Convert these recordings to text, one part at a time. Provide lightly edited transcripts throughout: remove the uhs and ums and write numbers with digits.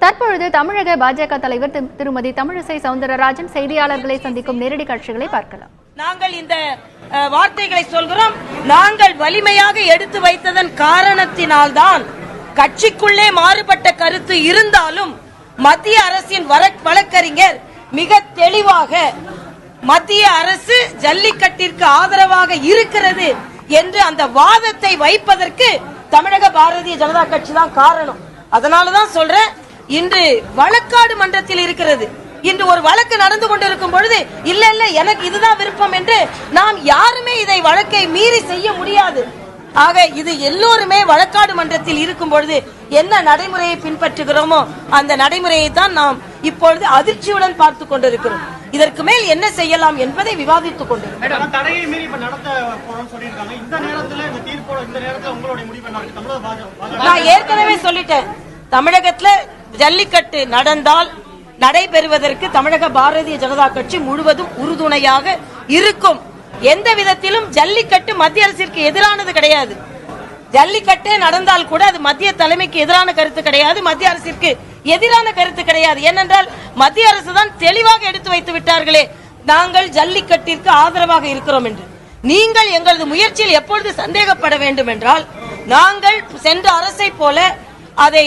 தற்பொழுது தமிழக பாஜக தலைவர் திருமதி தமிழிசை சவுந்தரராஜன் செய்தியாளர்களை சந்திக்கும் நேரடி காட்சிகளை பார்க்கலாம். நாங்கள் இந்த வார்த்தைகளை சொல்கிறோம். நாங்கள் வலிமையாக எடுத்து வைத்ததன் காரணத்தினால்தான் கட்சிக்குள்ளே மாறுபட்ட கருத்து இருந்தாலும் மத்திய அரசின் வழக்கறிஞர் மிக தெளிவாக மத்திய அரசு ஜல்லிக்கட்டிற்கு ஆதரவாக இருக்கிறது என்று அந்த வாதத்தை வைப்பதற்கு தமிழக பாரதிய ஜனதா கட்சி தான் காரணம். அதனாலதான் சொல்றேன், இன்று வழக்காடு மன்றத்தில் இருக்கிறது. இன்று ஒரு வழக்கு நடந்து கொண்டிருக்கும் பொழுது இல்ல எனக்கு இதுதான் விருப்பம் என்று நாம் யாருமே இதை வழக்கை மீறி செய்ய முடியாது. ஆக இது எல்லோருமே வழக்காடு மன்றத்தில் இருக்கும் பொழுது என்ன நடைமுறையை பின்பற்றுகிறோமோ அந்த நடைமுறையை தான் நாம் இப்பொழுது அதிர்ச்சியுடன் பார்த்துக் கொண்டிருக்கிறோம். இதற்கு மேல் என்ன செய்யலாம் என்பதை விவாதித்துக் கொண்டிருக்கிறோம். நான் ஏற்கனவே சொல்லிட்டேன், தமிழகத்துல ஜல்லிக்கட்டு நடந்தால் நடைபெறுவதற்கு தமிழக பாரதிய ஜனதா கட்சி முழுவதும் உறுதுணையாக இருக்கும். எந்த விதத்திலும் ஜல்லிக்கட்டு மத்திய அரசிற்கு எதிரானது கிடையாது. ஜல்லிக்கட்டே நடந்தால் கூட அது மத்திய தலைமைக்கு எதிரான கருத்து கிடையாது, மத்திய அரசிற்கு எதிரான கருத்து கிடையாது. ஏனென்றால் மத்திய அரசு தான் தெளிவாக எடுத்து வைத்து விட்டார்களே, நாங்கள் ஜல்லிக்கட்டிற்கு ஆதரவாக இருக்கிறோம் என்று. நீங்கள் எங்களது முயற்சியில் எப்பொழுது சந்தேகப்பட வேண்டும் என்றால், நாங்கள் சென்ற அரசை போல அதை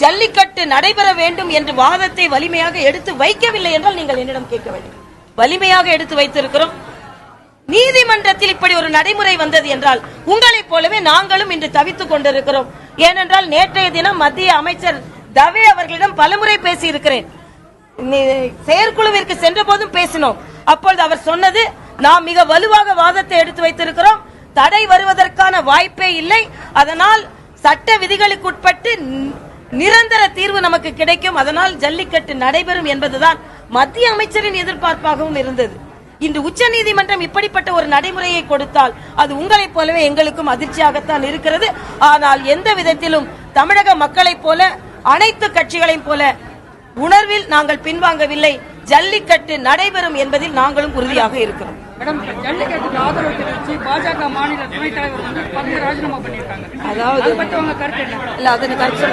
ஜல்லிக்கட்டு நடைபெற வேண்டும் என்ற வாதத்தை வலிமையாக எடுத்து வைக்கவில்லை என்றால் நீங்கள் என்னிடம் கேட்க வேண்டும். வலிமையாக எடுத்து வைத்திருக்கிறோம். நீதிமன்றத்தில் இப்படி ஒரு நடைமுறை வந்தது என்றால் உங்களைப் போலவே நாங்களும் இன்று தவித்துக் கொண்டிருக்கிறோம். ஏனென்றால் நேற்றைய தினம் மத்திய அமைச்சர் தவே அவர்களிடம் பலமுறை பேசி இருக்கிறேன். செயற்குழுவிற்கு சென்ற போதும் பேசினோம். அப்பொழுது அவர் சொன்னது, நாம் மிக வலுவாக வாதத்தை எடுத்து வைத்திருக்கிறோம், தடை வருவதற்கான வாய்ப்பே இல்லை, அதனால் சட்ட விதிகளுக்கு உட்பட்டு நிரந்தர தீர்வு நமக்கு கிடைக்கும், அதனால் ஜல்லிக்கட்டு நடைபெறும் என்பதுதான் மத்திய அமைச்சரின் எதிர்பார்ப்பாகவும் இருந்தது. இன்று உச்ச நீதிமன்றம் இப்படிப்பட்ட ஒரு நடைமுறையை கொடுத்தால் அது உங்களைப் போலவே எங்களுக்கும் அதிர்ச்சியாகத்தான் இருக்கிறது. ஆனால் எந்த விதத்திலும் தமிழக மக்களைப் போல அனைத்து கட்சிகளையும் போல உணர்வில் நாங்கள் பின்வாங்கவில்லை. ஜல்லிக்கட்டு நடைபெறும் என்பதில் நாங்களும் உறுதியாக இருக்கிறோம். ஜல்லிக்கட்டுக்கு ஆதரவு தெரிவித்து பாஜக மாநில துணைத் தலைவர் வந்து பதவி ராஜினாமா பண்ணியிருக்காங்க. அதாவது கருத்து இல்ல, அதன் கருத்து